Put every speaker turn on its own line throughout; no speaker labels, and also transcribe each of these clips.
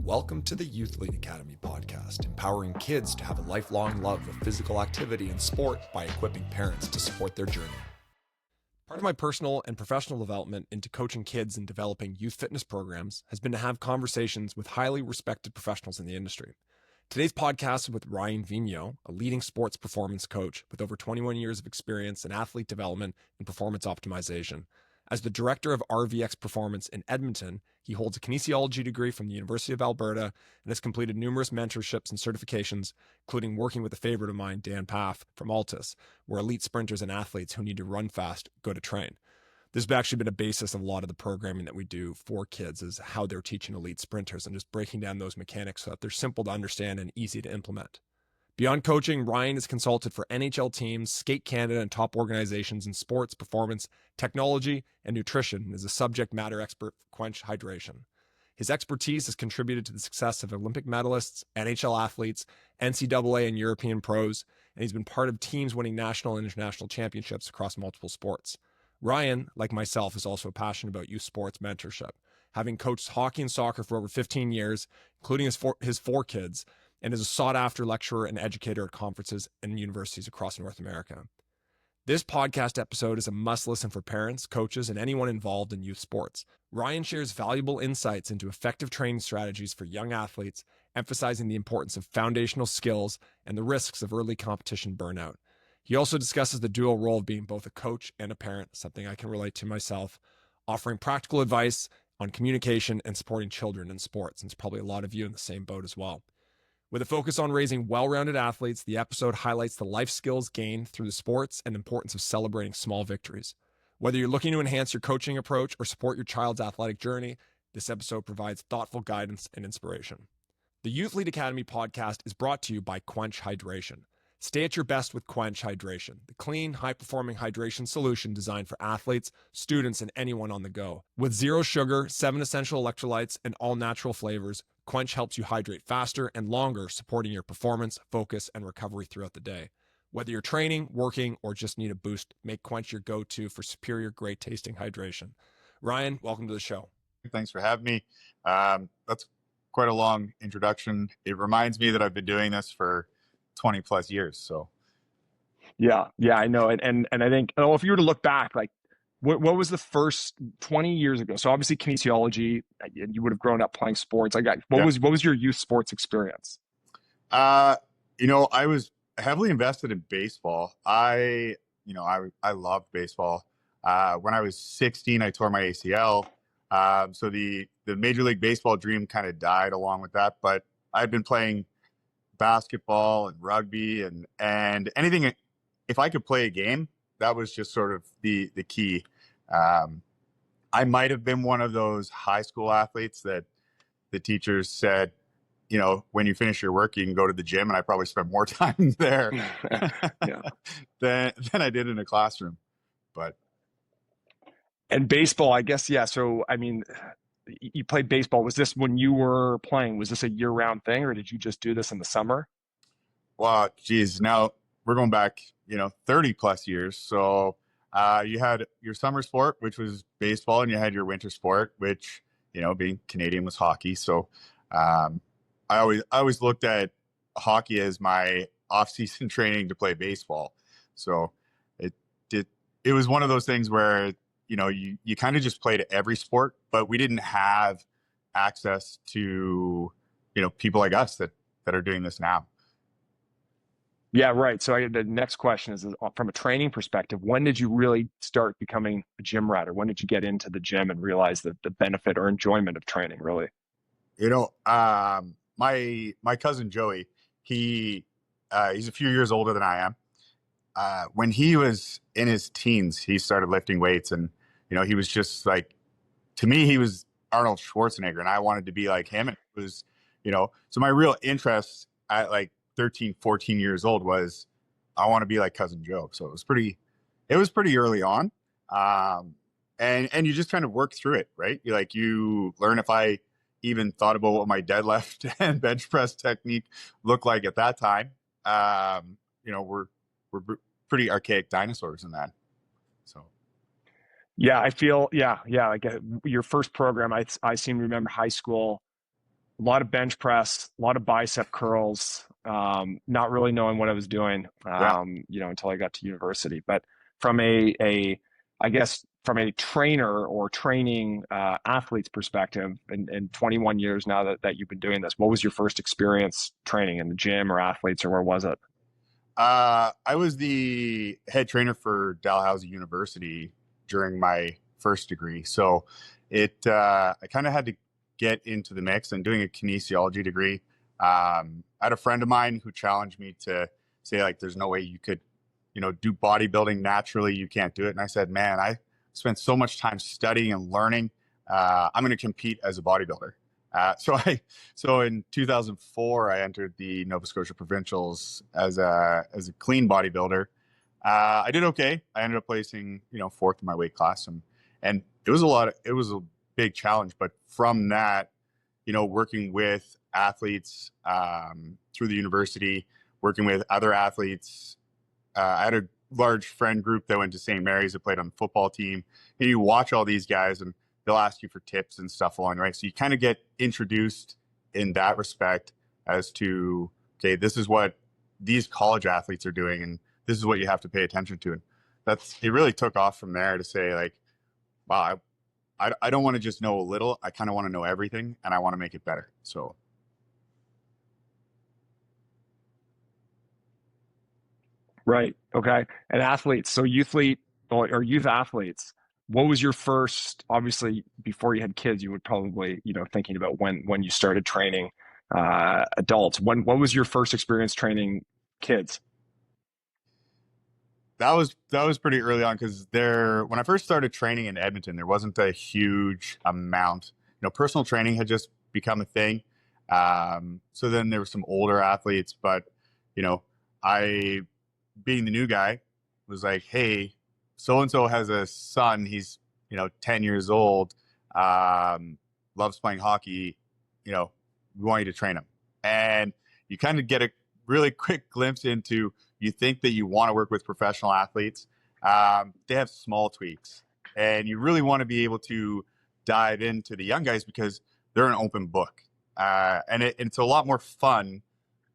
Welcome to the Youthlete Academy podcast, empowering kids to have a lifelong love of physical activity and sport by equipping parents to support their journey. Part of my personal and professional development into coaching kids and developing youth fitness programs has been to have conversations with highly respected professionals in the industry. Today's podcast is with Ryan Vigneault, a leading sports performance coach with over 21 years of experience in athlete development and performance optimization. As the director of RVX Performance in Edmonton, he holds a kinesiology degree from the University of Alberta and has completed numerous mentorships and certifications, including working with a favorite of mine, Dan Paff from Altus, where elite sprinters and athletes who need to run fast go to train. This has actually been a basis of a lot of the programming that we do for kids, is how they're teaching elite sprinters and just breaking down those mechanics so that they're simple to understand and easy to implement. Beyond coaching, Ryan has consulted for NHL teams, Skate Canada, and top organizations in sports, performance, technology, and nutrition, and is a subject matter expert for CWENCH hydration. His expertise has contributed to the success of Olympic medalists, NHL athletes, NCAA and European pros, and he's been part of teams winning national and international championships across multiple sports. Ryan, like myself, is also passionate about youth sports mentorship, having coached hockey and soccer for over 15 years, including his four kids, and is a sought-after lecturer and educator at conferences and universities across North America. This podcast episode is a must-listen for parents, coaches, and anyone involved in youth sports. Ryan shares valuable insights into effective training strategies for young athletes, emphasizing the importance of foundational skills and the risks of early competition burnout. He also discusses the dual role of being both a coach and a parent, something I can relate to myself, offering practical advice on communication and supporting children in sports, and there's probably a lot of you in the same boat as well. With a focus on raising well-rounded athletes, the episode highlights the life skills gained through the sports and importance of celebrating small victories. Whether you're looking to enhance your coaching approach or support your child's athletic journey, this episode provides thoughtful guidance and inspiration. The Youthlete Academy podcast is brought to you by CWENCH Hydration. Stay at your best with CWENCH Hydration, the clean, high-performing hydration solution designed for athletes, students, and anyone on the go. With 0 sugar, 7 essential electrolytes, and all-natural flavors, CWENCH helps you hydrate faster and longer, supporting your performance, focus, and recovery throughout the day. Whether you're training, working, or just need a boost, make CWENCH your go-to for superior, great-tasting hydration. Ryan, welcome to the show.
Thanks for having me. That's quite a long introduction. It reminds me that I've been doing this for 20 plus years. So
yeah, I know. And I think, if you were to look back, like what was the first 20 years ago? So obviously kinesiology, you would have grown up playing sports. What was your youth sports experience?
I was heavily invested in baseball. I loved baseball. When I was 16, I tore my ACL. So the Major League Baseball dream kind of died along with that, but I'd been playing basketball and rugby and anything. If I could play a game, that was just sort of the key. I might have been one of those high school athletes that the teachers said, when you finish your work, you can go to the gym, and I probably spent more time there than I did in a classroom.
And baseball, I guess, yeah. So, I mean, you played baseball. Was this when you were playing? Was this a year-round thing, or did you just do this in the summer?
Well, geez, now we're going back, 30 plus years. So you had your summer sport, which was baseball, and you had your winter sport, which, being Canadian, was hockey. So I always looked at hockey as my off-season training to play baseball. So it was one of those things where you kind of just played every sport, but we didn't have access to, people like us that are doing this now.
Yeah, right. So the next question is from a training perspective, when did you really start becoming a gym rat, or when did you get into the gym and realize the benefit or enjoyment of training, really?
My cousin Joey, he's a few years older than I am. When he was in his teens, he started lifting weights, and he was just like, to me, he was Arnold Schwarzenegger, and I wanted to be like him. And it was, so my real interest at like 13, 14 years old was, I want to be like cousin Joe. So it was pretty early on. And you just kind of work through it, right? You learn. If I even thought about what my deadlift and bench press technique looked like at that time, we're pretty archaic dinosaurs in that. So.
Yeah, I feel, like your first program, I seem to remember high school, a lot of bench press, a lot of bicep curls, not really knowing what I was doing,
Yeah.
until I got to university. But from I guess from a trainer or training athlete's perspective, in 21 years now that you've been doing this, what was your first experience training in the gym or athletes, or where was it?
I was the head trainer for Dalhousie University during my first degree. So I kind of had to get into the mix, and doing a kinesiology degree. I had a friend of mine who challenged me to say, like, there's no way you could, do bodybuilding naturally. You can't do it. And I said, man, I spent so much time studying and learning. I'm going to compete as a bodybuilder. So in 2004, I entered the Nova Scotia Provincials as a clean bodybuilder. I did okay. I ended up placing, fourth in my weight class, and it was a big challenge. But from that, working with athletes through the university, working with other athletes, I had a large friend group that went to St. Mary's that played on the football team. And you watch all these guys, and they'll ask you for tips and stuff along the way. So you kind of get introduced in that respect as to, okay, this is what these college athletes are doing, and this is what you have to pay attention to. And it really took off from there to say, like, wow, I don't want to just know a little. I kind of want to know everything, and I want to make it better. So.
Right. Okay. And athletes, so Youthlete or youth athletes, what was your first, obviously before you had kids, you would probably, thinking about when you started training adults. What was your first experience training kids?
That was pretty early on, because when I first started training in Edmonton, there wasn't a huge amount. Personal training had just become a thing. So then there were some older athletes, but I, being the new guy, was like, hey, so and so has a son. He's 10 years old, loves playing hockey. We want you to train him, and you kind of get a really quick glimpse into. You think that you want to work with professional athletes. They have small tweaks, and you really want to be able to dive into the young guys because they're an open book. And it's a lot more fun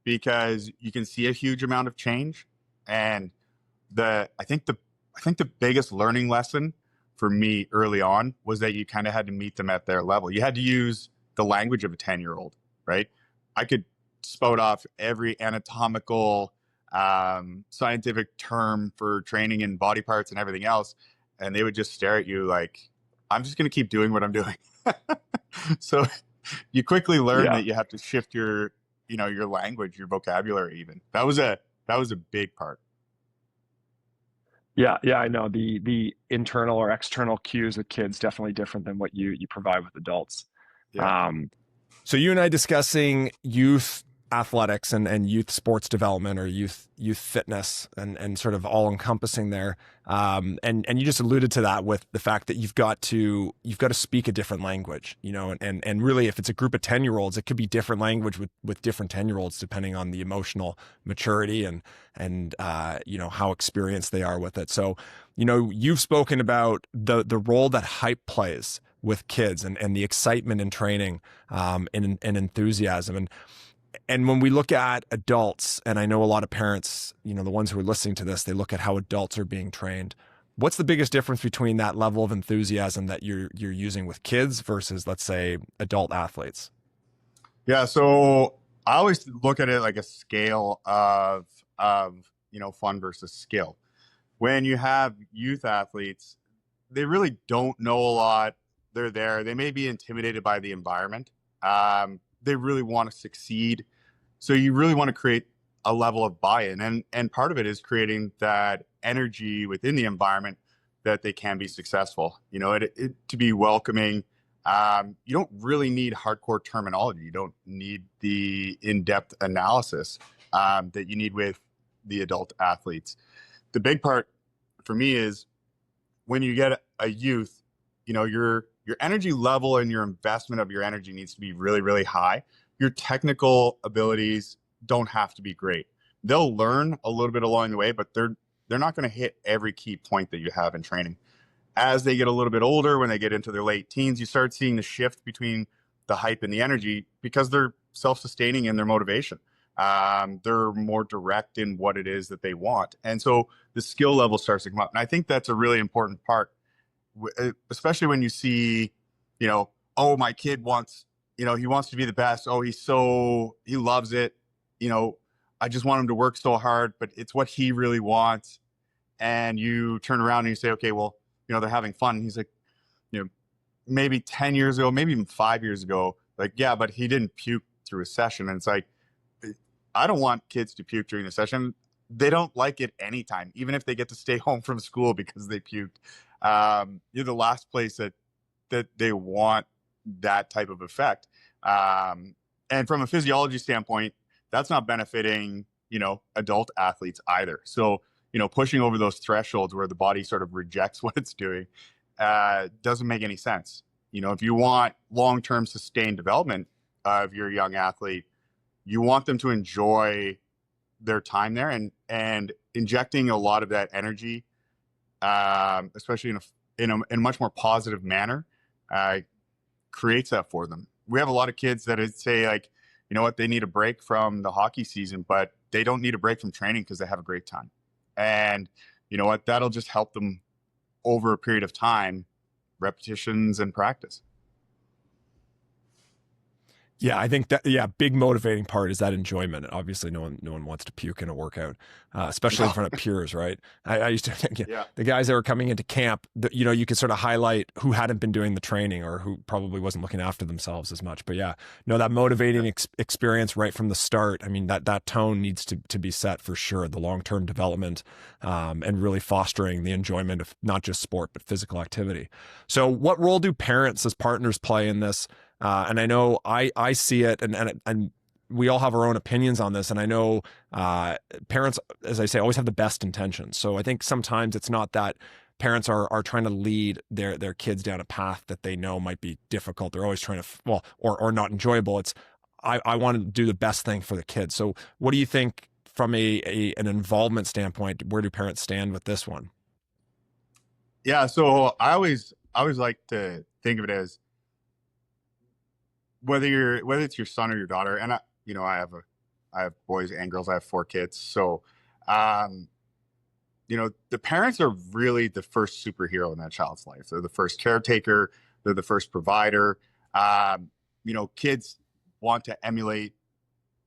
because you can see a huge amount of change. And I think the biggest learning lesson for me early on was that you kind of had to meet them at their level. You had to use the language of a 10-year-old, right? I could spout off every anatomical scientific term for training in body parts and everything else, and they would just stare at you like, I'm just going to keep doing what I'm doing. So you quickly learn that you have to shift your language, your vocabulary. Even that was a big part.
Yeah, I know the internal or external cues with kids definitely different than what you provide with adults.
Yeah.
So you and I discussing youth athletics and youth sports development or youth fitness and sort of all encompassing there. And you just alluded to that with the fact that you've got to speak a different language, and really if it's a group of 10-year-olds, it could be different language with different 10-year-olds depending on the emotional maturity and how experienced they are with it. So, you've spoken about the role that hype plays with kids and the excitement in training, and enthusiasm. And when we look at adults, and I know a lot of parents, the ones who are listening to this, they look at how adults are being trained. What's the biggest difference between that level of enthusiasm that you're using with kids versus, let's say, adult athletes?
Yeah, so I always look at it like a scale of fun versus skill. When you have youth athletes, they really don't know a lot. They're there. They may be intimidated by the environment. They really want to succeed. So you really want to create a level of buy-in. And part of it is creating that energy within the environment that they can be successful. To be welcoming. You don't really need hardcore terminology. You don't need the in-depth analysis that you need with the adult athletes. The big part for me is when you get a youth, your energy level and your investment of your energy needs to be really, really high. Your technical abilities don't have to be great. They'll learn a little bit along the way, but they're not going to hit every key point that you have in training. As they get a little bit older, when they get into their late teens, you start seeing the shift between the hype and the energy because they're self-sustaining in their motivation. They're more direct in what it is that they want. And so the skill level starts to come up. And I think that's a really important part, especially when you see, oh, my kid wants, he wants to be the best. Oh, he loves it. I just want him to work so hard, but it's what he really wants. And you turn around and you say, okay, well, they're having fun. And he's like, maybe 10 years ago, maybe even 5 years ago, like, yeah, but he didn't puke through a session. And it's like, I don't want kids to puke during a session. They don't like it anytime, even if they get to stay home from school because they puked. You're the last place that they want that type of effect. And from a physiology standpoint, that's not benefiting, adult athletes either. So, pushing over those thresholds where the body sort of rejects what it's doing doesn't make any sense. If you want long-term sustained development of your young athlete, you want them to enjoy their time there, and injecting a lot of that energy, especially in a much more positive manner, creates that for them. We have a lot of kids that say, like, you know what, they need a break from the hockey season, but they don't need a break from training because they have a great time. And you know what, that'll just help them over a period of time, repetitions and practice.
Yeah, I think that, big motivating part is that enjoyment. Obviously, no one wants to puke in a workout, especially in front of peers, right? I used to think the guys that were coming into camp, you could sort of highlight who hadn't been doing the training or who probably wasn't looking after themselves as much. But that motivating experience right from the start. I mean, that tone needs to be set for sure. The long-term development and really fostering the enjoyment of not just sport, but physical activity. So what role do parents as partners play in this? And I know I see it, and we all have our own opinions on this. And I know parents, as I say, always have the best intentions. So I think sometimes it's not that parents are trying to lead their kids down a path that they know might be difficult. They're always trying to, or not enjoyable. It's I want to do the best thing for the kids. So what do you think from an involvement standpoint? Where do parents stand with this one?
Yeah, so I always like to think of it as, whether it's your son or your daughter, and I have boys and girls. I have 4 kids. So, the parents are really the first superhero in that child's life. They're the first caretaker. They're the first provider. Kids want to emulate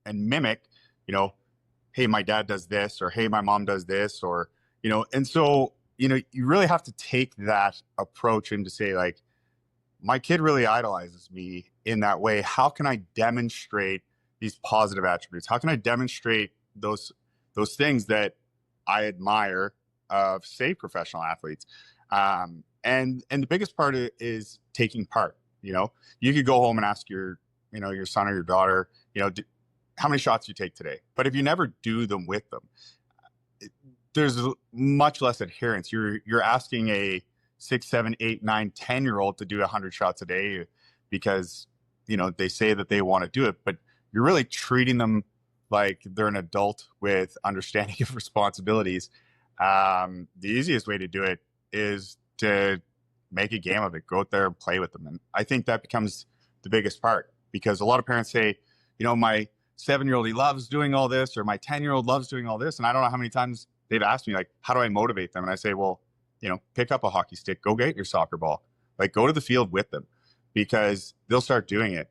and mimic, hey, my dad does this, or hey, my mom does this, or, and so, you really have to take that approach and to say, like, my kid really idolizes me in that way. How can I demonstrate these positive attributes? How can I demonstrate those things that I admire of, say, professional athletes? And the biggest part is taking part. You could go home and ask your son or your daughter, how many shots you take today? But if you never do them with them, there's much less adherence. You're asking a 6, 7, 8, 9, 10-year-old to do 100 shots a day because, they say that they want to do it, but you're really treating them like they're an adult with understanding of responsibilities. The easiest way to do it is to make a game of it, go out there and play with them. And I think that becomes the biggest part, because a lot of parents say, my 7-year-old, he loves doing all this, or my 10-year-old loves doing all this. And I don't know how many times they've asked me, like, how do I motivate them? And I say, well, pick up a hockey stick, go get your soccer ball, like, go to the field with them, because they'll start doing it,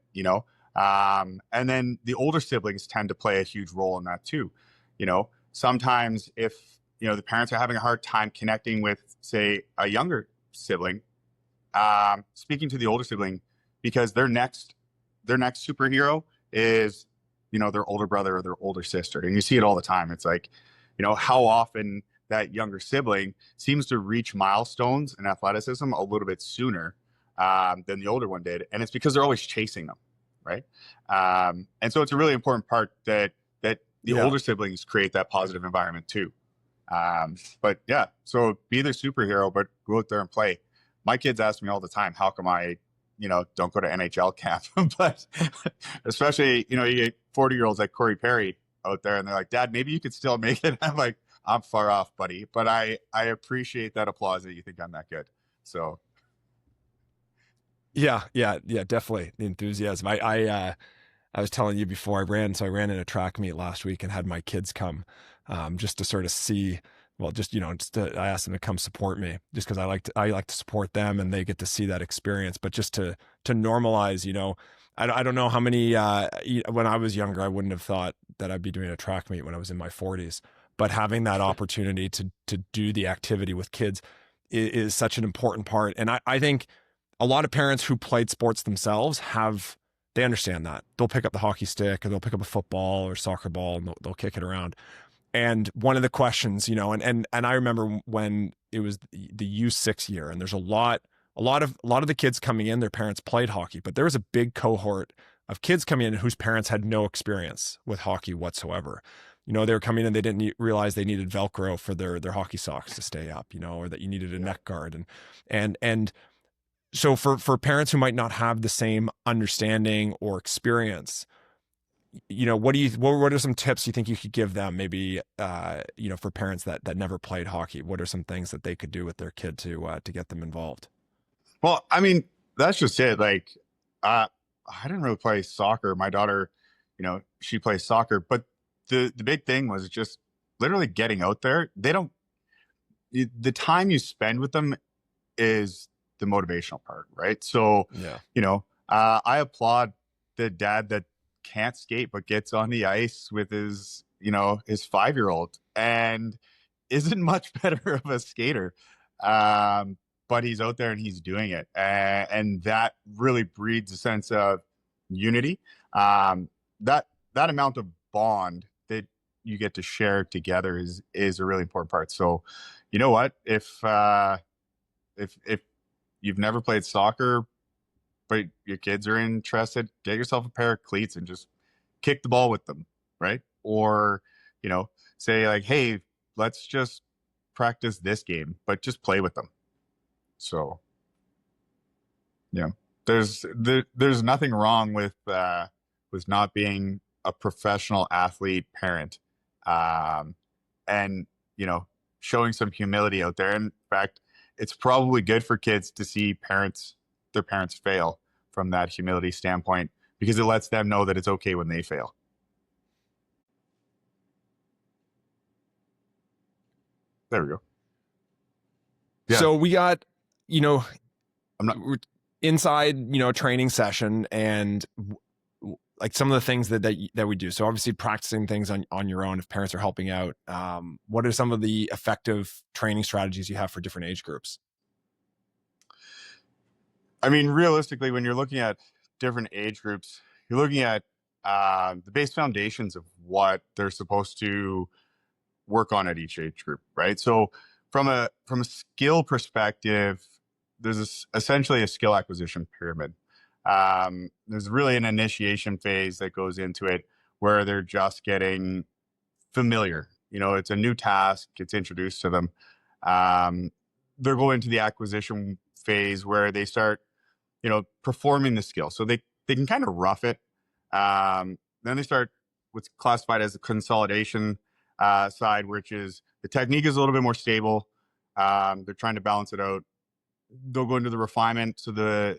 and then the older siblings tend to play a huge role in that too. Sometimes if, the parents are having a hard time connecting with, say, a younger sibling, speaking to the older sibling, because their next superhero is, their older brother or their older sister. And you see it all the time. It's like, how often that younger sibling seems to reach milestones in athleticism a little bit sooner than the older one did. And it's because they're always chasing them, right? And so it's a really important part that the older siblings create that positive environment too. But yeah, so be their superhero, but go out there and play. My kids ask me all the time, how come I, don't go to NHL camp? But especially, you get 40-year-olds like Corey Perry out there, and they're like, Dad, maybe you could still make it. I'm like, I'm far off, buddy, but I appreciate that applause that you think I'm that good. So
Yeah, definitely the enthusiasm. I was telling you before so I ran in a track meet last week and had my kids come, just to sort of see, well, I asked them to come support me just because I like to support them and they get to see that experience, but just to normalize, I don't know how many, when I was younger, I wouldn't have thought that I'd be doing a track meet when I was in my 40s, but having that opportunity to do the activity with kids is such an important part. And I think a lot of parents who played sports themselves they understand that. They'll pick up the hockey stick or they'll pick up a football or soccer ball and they'll kick it around. And one of the questions, and I remember when it was the U6 year, and there's a lot of the kids coming in, their parents played hockey, but there was a big cohort of kids coming in whose parents had no experience with hockey whatsoever. They were coming in, they didn't realize they needed Velcro for their hockey socks to stay up, or that you needed a neck guard. And so for parents who might not have the same understanding or experience, what are some tips you think you could give them, maybe, for parents that never played hockey? What are some things that they could do with their kid to get them involved?
Well, I mean, that's just it. Like, I didn't really play soccer. My daughter, she plays soccer, but the big thing was just literally getting out there. The time you spend with them is the motivational part, right? So,
Yeah.
I applaud the dad that can't skate but gets on the ice with his 5-year-old and isn't much better of a skater, but he's out there and he's doing it, and that really breeds a sense of unity. That amount of bond that you get to share together is a really important part. So, you know what, if you've never played soccer, but your kids are interested, get yourself a pair of cleats and just kick the ball with them, right? Or, say like, hey, let's just practice this game, but just play with them. So, yeah, there's nothing wrong with not being a professional athlete parent, and showing some humility out there. In fact, it's probably good for kids to see their parents fail from that humility standpoint, because it lets them know that it's okay when they fail. There we go. Yeah.
So we got,
I'm not
inside, a training session, and like some of the things that we do. So obviously practicing things on your own if parents are helping out. What are some of the effective training strategies you have for different age groups?
I mean, realistically, when you're looking at different age groups, you're looking at the base foundations of what they're supposed to work on at each age group, right? So from a skill perspective, there's essentially a skill acquisition pyramid. There's really an initiation phase that goes into it where they're just getting familiar. It's a new task, it's introduced to them. They're going to the acquisition phase where they start performing the skill. So they can kind of rough it. Then they start what's classified as the consolidation side, which is the technique is a little bit more stable. They're trying to balance it out. They'll go into the refinement. So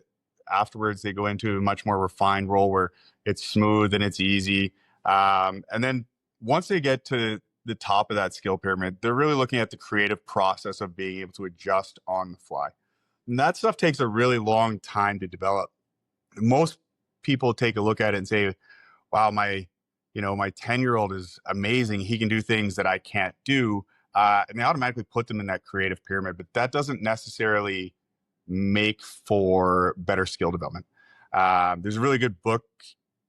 afterwards they go into a much more refined role where it's smooth and it's easy. And then once they get to the top of that skill pyramid, they're really looking at the creative process of being able to adjust on the fly. And that stuff takes a really long time to develop. Most people take a look at it and say, wow, my 10-year-old is amazing. He can do things that I can't do. And they automatically put them in that creative pyramid, but that doesn't necessarily make for better skill development. There's a really good book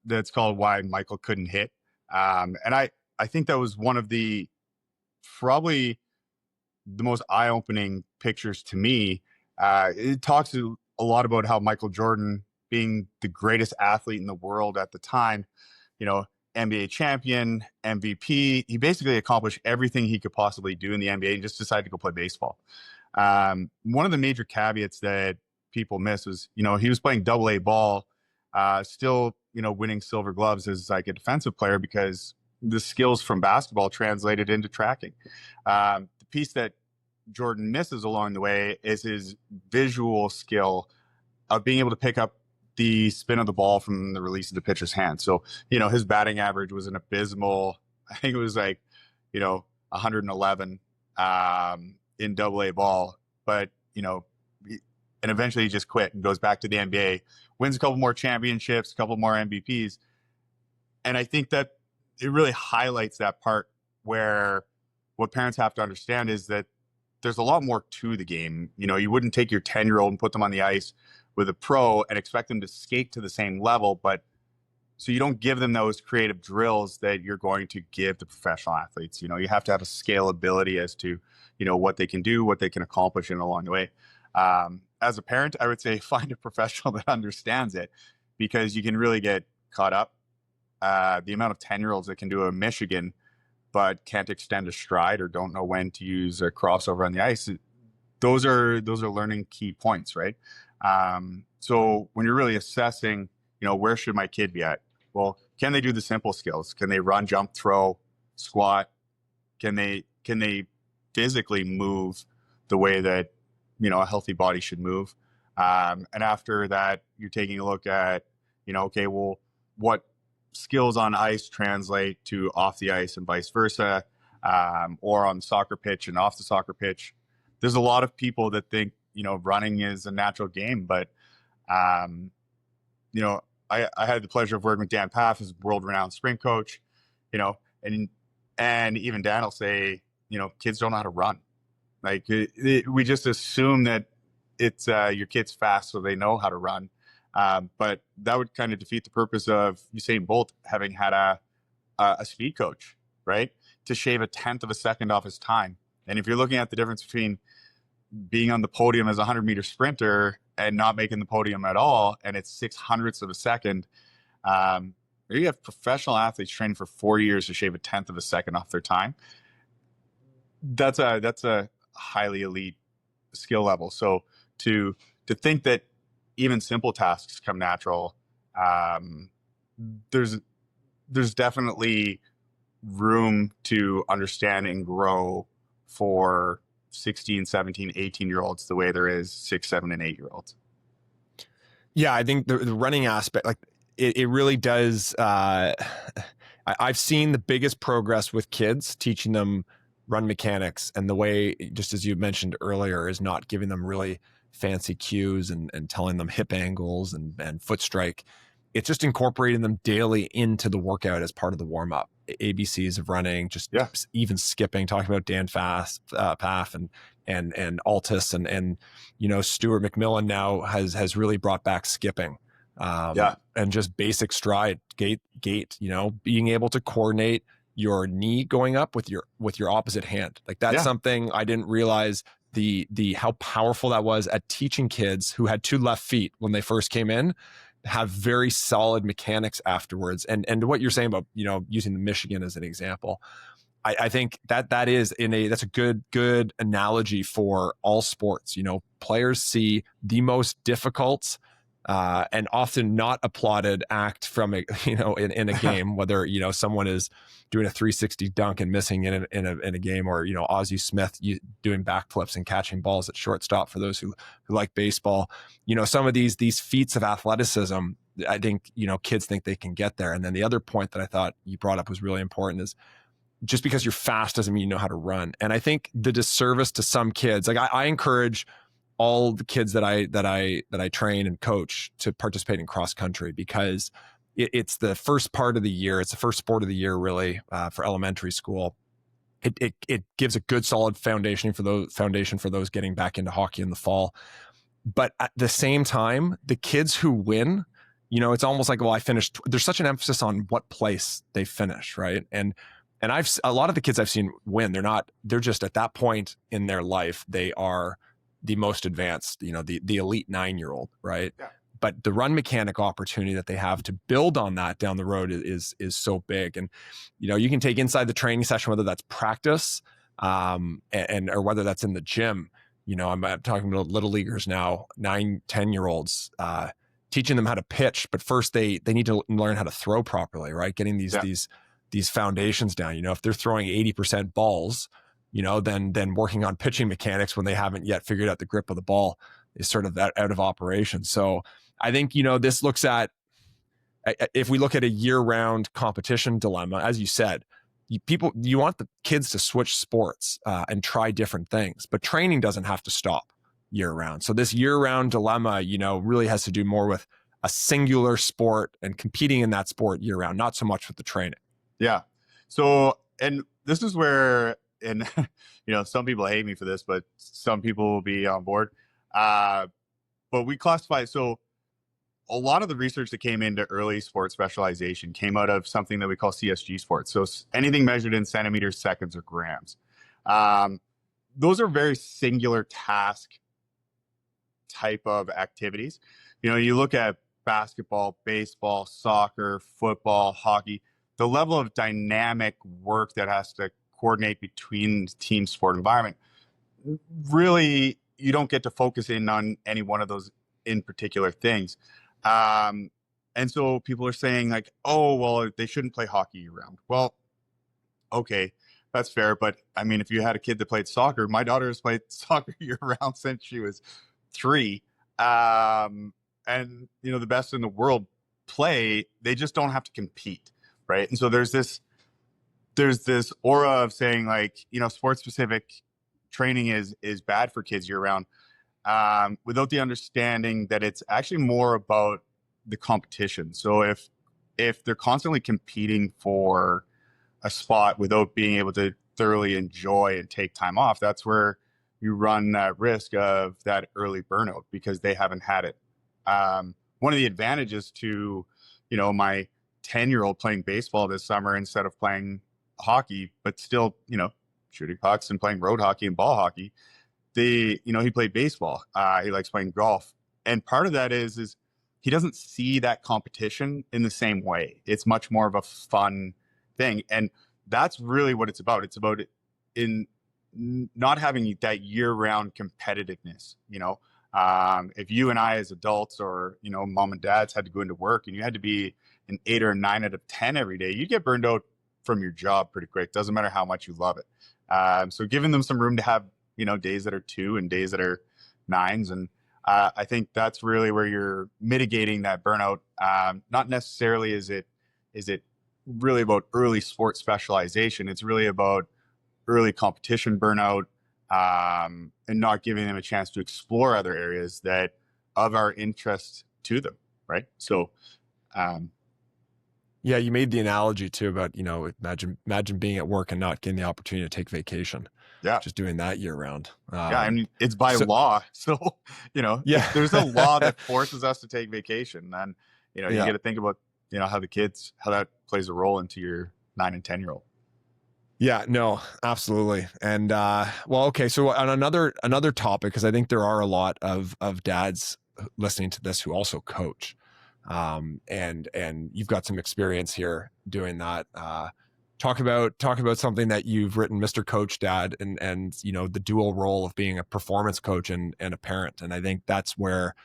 that's called Why Michael Couldn't Hit. And I think that was one of probably the most eye-opening pictures to me. It talks a lot about how Michael Jordan, being the greatest athlete in the world at the time, NBA champion, MVP, he basically accomplished everything he could possibly do in the NBA and just decided to go play baseball. One of the major caveats that people miss was, he was playing AA ball, still, winning silver gloves as like a defensive player because the skills from basketball translated into tracking. The piece that Jordan misses along the way is his visual skill being able to pick up the spin of the ball from the release of the pitcher's hand. So, his batting average was an abysmal, I think it was like, 111 in AA ball. But, and eventually he just quit and goes back to the NBA, wins a couple more championships, a couple more MVPs. And I think that it really highlights that part where what parents have to understand is that there's a lot more to the game. You wouldn't take your 10-year-old and put them on the ice with a pro and expect them to skate to the same level, but so you don't give them those creative drills that you're going to give to professional athletes. You have to have a scalability as to, what they can do, what they can accomplish along the way. As a parent, I would say find a professional that understands it, because you can really get caught up. The amount of 10-year-olds that can do a Michigan but can't extend a stride or don't know when to use a crossover on the ice, those are learning key points, right? So when you're really assessing, where should my kid be at? Well, can they do the simple skills? Can they run, jump, throw, squat? Can they physically move the way that, a healthy body should move? And after that, you're taking a look at, okay, well, what skills on ice translate to off the ice and vice versa, or on the soccer pitch and off the soccer pitch. There's a lot of people that think, running is a natural game, but, I had the pleasure of working with Dan Paff as world-renowned sprint coach, and even Dan will say, kids don't know how to run. Like we just assume that it's your kid's fast, so they know how to run. But that would kind of defeat the purpose of Usain Bolt having had a speed coach, right? To shave 1/10 of a second off his time. And if you're looking at the difference between being on the podium as a 100-meter sprinter and not making the podium at all, and it's 600ths of a second, you have professional athletes training for 4 years to shave 1/10 of a second off their time. That's a highly elite skill level. So to think that even simple tasks come natural, there's definitely room to understand and grow for 16, 17, 18-year-olds the way there is 6, 7, and 8-year-olds.
Yeah, I think the running aspect, like it really does. I've seen the biggest progress with kids, teaching them run mechanics, and the way, just as you mentioned earlier, is not giving them really fancy cues and telling them hip angles and foot strike. It's just incorporating them daily into the workout as part of the warm up. ABCs of running, just even skipping, talking about Dan Paff and Altus and Stuart McMillan now has really brought back skipping. And just basic stride, gait, being able to coordinate your knee going up with your opposite hand. Like that's something I didn't realize the how powerful that was at teaching kids who had 2 left feet when they first came in, have very solid mechanics afterwards. And what you're saying about, using the Michigan as an example, I think that's a good analogy for all sports. Players see the most difficult and often not applauded act from in a game, whether someone is doing a 360 dunk and missing in a game, or Ozzie Smith doing backflips and catching balls at shortstop for those who like baseball. Some of these feats of athleticism, I think kids think they can get there. And then the other point that I thought you brought up was really important is, just because you're fast doesn't mean you know how to run. And I think the disservice to some kids, like I encourage all the kids that I train and coach to participate in cross country, because it's the first part of the year. It's the first sport of the year, really, for elementary school. It gives a good solid foundation for those getting back into hockey in the fall. But at the same time, the kids who win, it's almost like, well, I finished. There's such an emphasis on what place they finish, right? And a lot of the kids I've seen win, they're just at that point in their life, they are the most advanced, the elite 9-year-old, right? Yeah. But the run mechanic opportunity that they have to build on that down the road is so big. And, you can take inside the training session, whether that's practice, or whether that's in the gym. I'm talking about little leaguers now, 9, 10-year-olds, teaching them how to pitch. But first they need to learn how to throw properly, right? Getting these foundations down. If they're throwing 80% balls, then working on pitching mechanics when they haven't yet figured out the grip of the ball. is sort of out of operation. So I think, this looks at, if we look at a year-round competition dilemma, as you said, you want the kids to switch sports and try different things, but training doesn't have to stop year-round. So this year-round dilemma, really has to do more with a singular sport and competing in that sport year-round, not so much with the training.
Yeah. So, and this is where, and some people hate me for this, but some people will be on board. But we classify, so a lot of the research that came into early sports specialization came out of something that we call CSG sports. So anything measured in centimeters, seconds, or grams. Those are very singular task type of activities. You look at basketball, baseball, soccer, football, hockey, the level of dynamic work that has to coordinate between team sport environment, really, you don't get to focus in on any one of those in particular things. And so people are saying like, oh, well, they shouldn't play hockey year round. Well, okay, that's fair. But I mean, if you had a kid that played soccer, my daughter has played soccer year round since she was 3. And, the best in the world play, they just don't have to compete. Right. And so there's this aura of saying like, sports specific training is bad for kids year round. Without the understanding that it's actually more about the competition. So if they're constantly competing for a spot without being able to thoroughly enjoy and take time off, that's where you run that risk of that early burnout because they haven't had it. One of the advantages to, my 10-year-old playing baseball this summer instead of playing hockey, but still, shooting pucks and playing road hockey and ball hockey, he played baseball. He likes playing golf. And part of that is he doesn't see that competition in the same way. It's much more of a fun thing. And that's really what it's about. It's about in not having that year-round competitiveness. If you and I as adults or, mom and dads had to go into work and you had to be an 8 or a 9 out of 10 every day, you'd get burned out from your job pretty quick. Doesn't matter how much you love it. So giving them some room to have, days that are 2 and days that are 9s. And I think that's really where you're mitigating that burnout. Not necessarily is it really about early sports specialization. It's really about early competition burnout and not giving them a chance to explore other areas that of our interest to them. Right. So,
yeah, you made the analogy too about, imagine being at work and not getting the opportunity to take vacation.
Yeah.
Just doing that year round.
I mean, it's by law. So,
yeah.
if there's a law that forces us to take vacation, then, you got to think about, how that plays a role into your 9 and 10-year-old.
Yeah, no, absolutely. And, okay. So on another topic, because I think there are a lot of dads listening to this who also coach. And you've got some experience here doing that. Talk about something that you've written, Mr. Coach Dad, and the dual role of being a performance coach and a parent. And I think that's where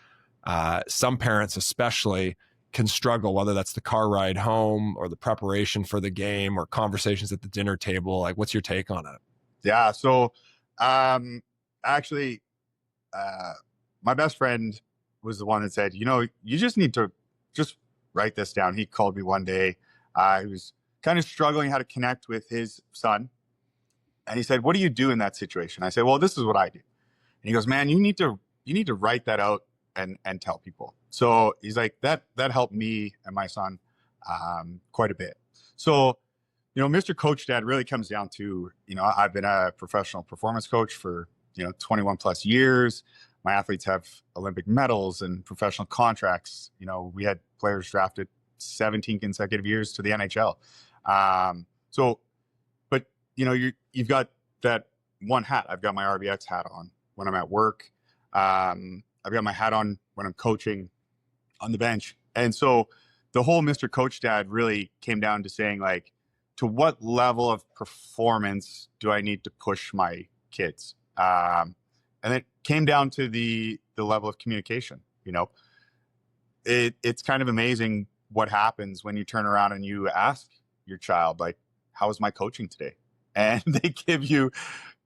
some parents especially can struggle, whether that's the car ride home or the preparation for the game or conversations at the dinner table. Like, what's your take on it?
Yeah. So actually, my best friend was the one that said, you just need to just write this down. He called me one day. He was kind of struggling how to connect with his son. And he said, what do you do in that situation? I said, well, this is what I do. And he goes, man, you need to write that out and tell people. So he's like, that helped me and my son quite a bit. So, Mr. Coach Dad really comes down to, I've been a professional performance coach for, 21 plus years. My athletes have Olympic medals and professional contracts. We had players drafted 17 consecutive years to the NHL. But you've got that one hat. I've got my RVX hat on when I'm at work. I've got my hat on when I'm coaching on the bench. And so the whole Mr. Coach Dad really came down to saying, like, to what level of performance do I need to push my kids? And it came down to the level of communication. It's kind of amazing what happens when you turn around and you ask your child, like, how was my coaching today? And they give you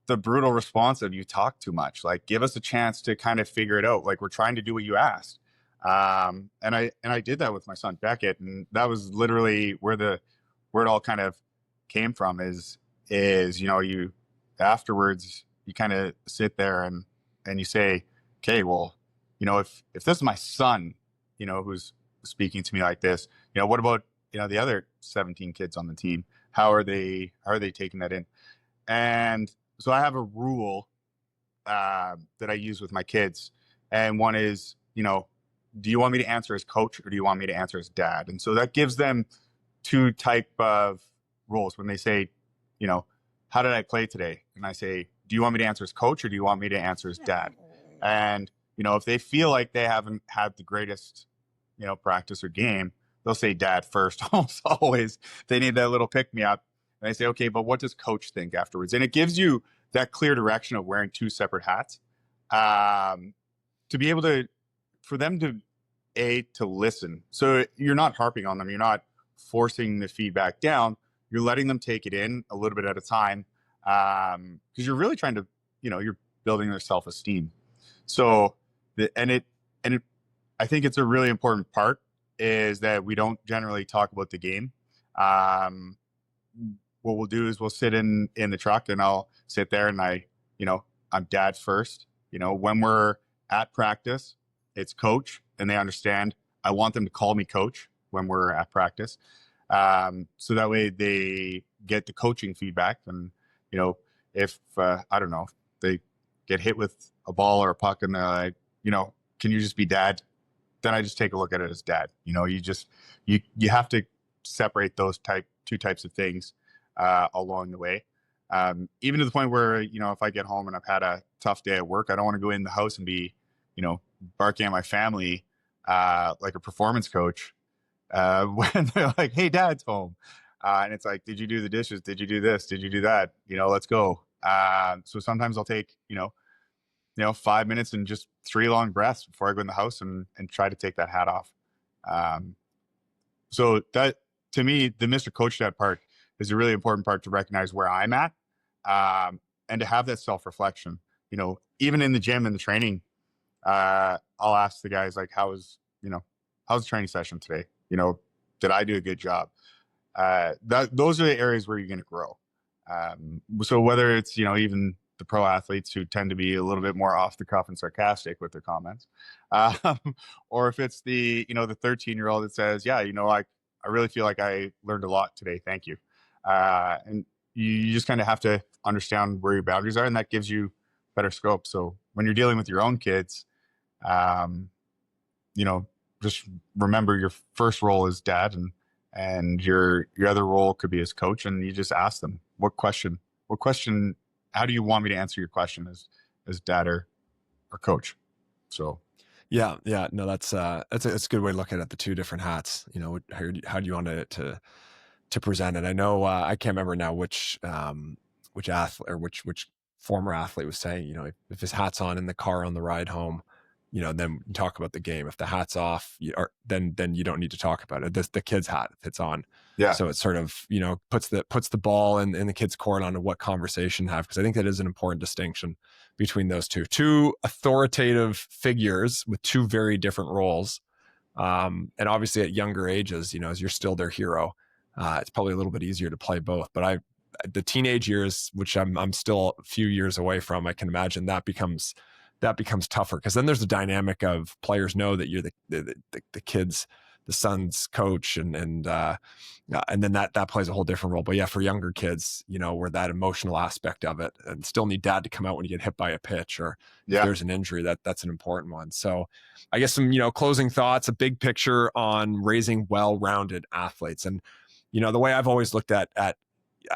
the brutal response of, you talk too much. Like, give us a chance to kind of figure it out. Like, we're trying to do what you asked. And I did that with my son Beckett, and that was literally where it all kind of came from. Is you afterwards, you kind of sit there and you say, okay, well, if this is my son, who's speaking to me like this, what about the other 17 kids on the team? How are they taking that in? And so I have a rule that I use with my kids, and one is, do you want me to answer as coach, or do you want me to answer as dad? And so that gives them two type of roles. When they say, how did I play today? And I say, do you want me to answer as coach, or do you want me to answer as dad? And, if they feel like they haven't had the greatest, practice or game, they'll say dad first. Almost always. They need that little pick me up. And I say, okay, but what does coach think afterwards? And it gives you that clear direction of wearing two separate hats, to be able for them to listen. So you're not harping on them. You're not forcing the feedback down. You're letting them take it in a little bit at a time. Because you're really trying to, you're building their self-esteem. So, I think it's a really important part is that we don't generally talk about the game. What we'll do is we'll sit in the truck, and I'll sit there, and I'm dad first. When we're at practice, it's coach, and they understand. I want them to call me coach when we're at practice. So that way they get the coaching feedback. And, if, I don't know, they get hit with a ball or a puck, and they're like, can you just be dad? Then I just take a look at it as dad. You have to separate those two types of things along the way. Even to the point where, if I get home and I've had a tough day at work, I don't want to go in the house and be, barking at my family like a performance coach when they're like, hey, dad's home. And it's like, did you do the dishes? Did you do this? Did you do that? Let's go. So sometimes I'll take, 5 minutes and just 3 long breaths before I go in the house and try to take that hat off. So that, to me, the Mr. Coach Dad part is a really important part to recognize where I'm at, and to have that self-reflection. Even in the gym and the training, I'll ask the guys, like, how's the training session today? Did I do a good job? Those are the areas where you're going to grow. So whether it's, even the pro athletes who tend to be a little bit more off the cuff and sarcastic with their comments, or if it's the 13-year-old that says, yeah, I really feel like I learned a lot today. Thank you. And you just kind of have to understand where your boundaries are, and that gives you better scope. So when you're dealing with your own kids, just remember your first role is dad, and your other role could be as coach, and you just ask them, what question, how do you want me to answer your question as dad or coach? So.
Yeah. No, that's a good way to look at it. The two different hats, how do you want to present it? I know, I can't remember now which athlete or which former athlete was saying, if his hat's on in the car on the ride home, then talk about the game. If the hat's off, then you don't need to talk about it. The kid's hat, if it's on.
Yeah.
So it sort of, puts the ball in the kid's court on what conversation to have. Because I think that is an important distinction between those two authoritative figures with two very different roles. And obviously at younger ages, as you're still their hero, it's probably a little bit easier to play both. But the teenage years, which I'm still a few years away from, I can imagine that becomes tougher, because then there's the dynamic of players know that you're the kids, the son's coach, and then that plays a whole different role. But yeah, for younger kids, where that emotional aspect of it, and still need dad to come out when you get hit by a pitch, or if there's an injury, that's an important one. So I guess some, closing thoughts, a big picture on raising well-rounded athletes. And, the way I've always looked at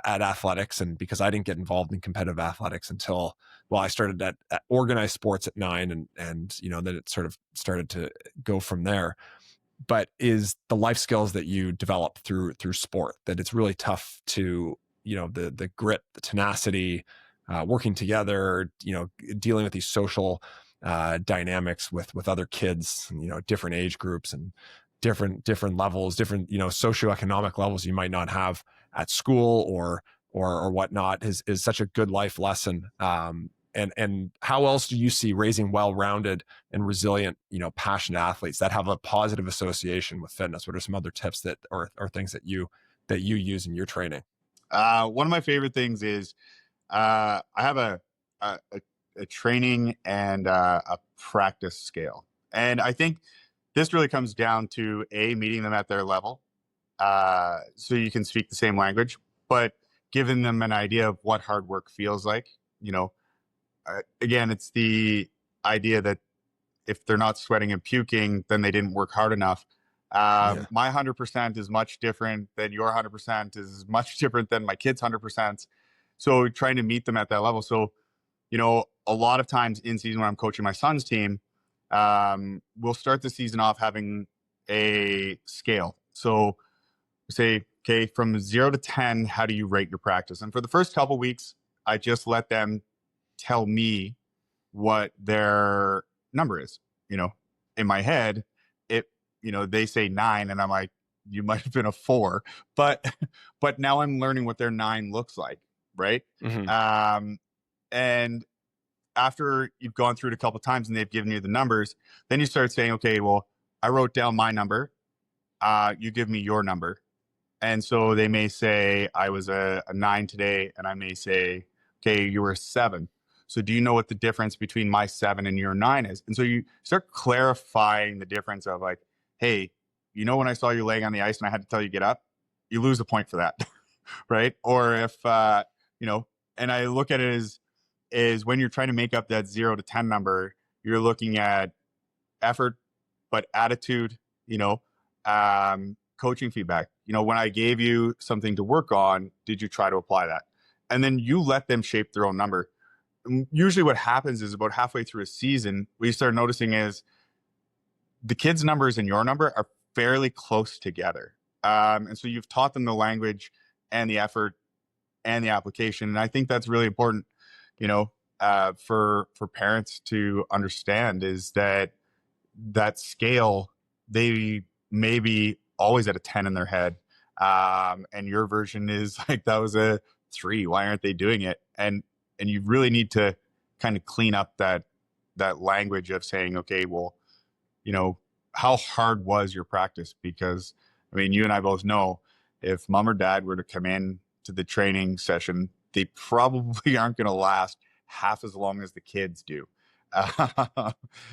athletics, and because I didn't get involved in competitive athletics until, I started at organized sports at 9, and then it sort of started to go from there. But is the life skills that you develop through sport, that it's really tough to, the grit, the tenacity, working together, dealing with these social dynamics with other kids, different age groups and different levels, different, socioeconomic levels you might not have at school, or or whatnot is such a good life lesson. And how else do you see raising well-rounded and resilient, passionate athletes that have a positive association with fitness? What are some other tips that or things that you use in your training?
One of my favorite things is I have a training and a practice scale, and I think this really comes down to meeting them at their level, so you can speak the same language, but giving them an idea of what hard work feels like. Again, it's the idea that if they're not sweating and puking, then they didn't work hard enough. My 100% is much different than your 100% is much different than my kid's 100%. So trying to meet them at that level. So, a lot of times in season when I'm coaching my son's team, we'll start the season off having a scale. So say, okay, from 0 to 10, how do you rate your practice? And for the first couple weeks, I just let them tell me what their number is. In my head, they say 9 and I'm like, you might have been a 4, but now I'm learning what their 9 looks like. Right.
Mm-hmm.
And after you've gone through it a couple of times and they've given you the numbers, then you start saying, okay, well, I wrote down my number. You give me your number. And so they may say I was a 9 today, and I may say, okay, you were a 7. So do you know what the difference between my 7 and your 9 is? And so you start clarifying the difference of like, hey, when I saw you laying on the ice and I had to tell you get up, you lose a point for that. Right. Or if, and I look at it as when you're trying to make up that 0 to 10 number, you're looking at effort, but attitude, coaching feedback. When I gave you something to work on, did you try to apply that? And then you let them shape their own number. Usually what happens is about halfway through a season, what you start noticing is the kids' numbers and your number are fairly close together. And so you've taught them the language and the effort and the application. And I think that's really important, for parents to understand is that scale, they may be always at a 10 in their head. And your version is like, that was a 3. Why aren't they doing it? And you really need to kind of clean up that language of saying, okay, well, how hard was your practice? Because you and I both know if mom or dad were to come in to the training session, they probably aren't going to last half as long as the kids do.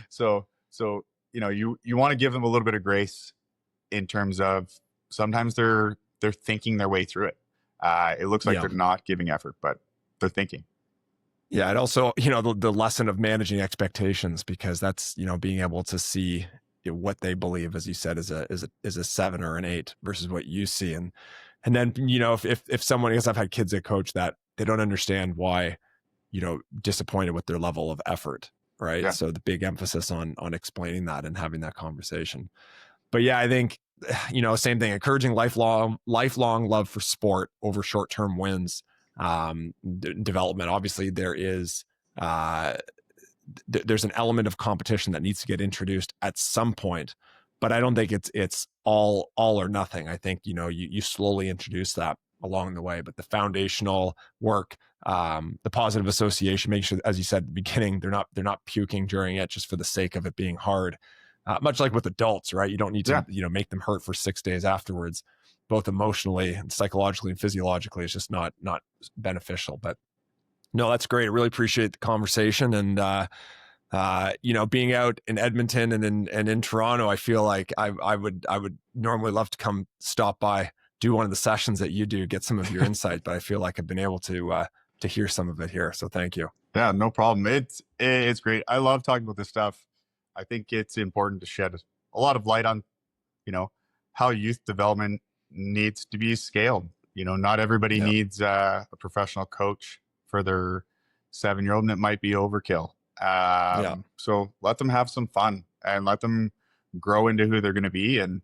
So you want to give them a little bit of grace in terms of sometimes they're thinking their way through it. It looks like they're not giving effort, but they're thinking.
Yeah. And also, the lesson of managing expectations, because that's, being able to see what they believe, as you said, is a 7 or an 8 versus what you see. And then, if someone, because I've had kids that coach that they don't understand why, disappointed with their level of effort. Right.
Yeah.
So the big emphasis on explaining that and having that conversation. But yeah, I think, same thing, encouraging lifelong love for sport over short-term wins, development. Obviously there is, there's an element of competition that needs to get introduced at some point, but I don't think it's all or nothing. I think, you slowly introduce that along the way, but the foundational work, the positive association, make sure, as you said at the beginning, they're not puking during it just for the sake of it being hard. Much like with adults, right? You don't need to, make them hurt for 6 days afterwards, both emotionally and psychologically and physiologically. It's just not beneficial. But no, that's great. I really appreciate the conversation. And, being out in Edmonton and in Toronto, I feel like I would normally love to come stop by, do one of the sessions that you do, get some of your insight, but I feel like I've been able to hear some of it here. So thank you.
Yeah, no problem. It's great. I love talking about this stuff. I think it's important to shed a lot of light on, how youth development needs to be scaled. Not everybody needs a professional coach for their 7-year-old, and it might be overkill. So let them have some fun and let them grow into who they're going to be, and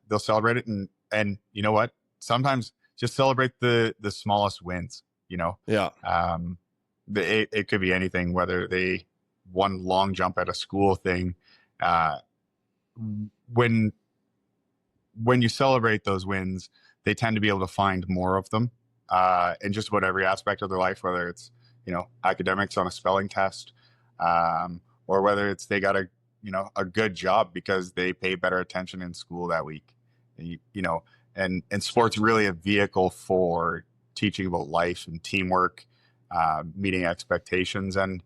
they'll celebrate it. And you know what? Sometimes just celebrate the smallest wins. It could be anything, whether they won long jump at a school thing. When you celebrate those wins, they tend to be able to find more of them. in just about every aspect of their life, whether it's, academics on a spelling test, or whether it's they got a good job because they pay better attention in school that week. And sports really a vehicle for teaching about life and teamwork, meeting expectations, and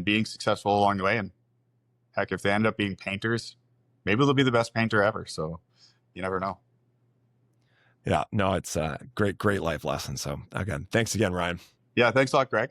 being successful along the way. And heck, if they end up being painters, maybe they'll be the best painter ever. So you never know.
Yeah, no, it's a great life lesson. So again, thanks again, Ryan.
Yeah, thanks a lot, Greg.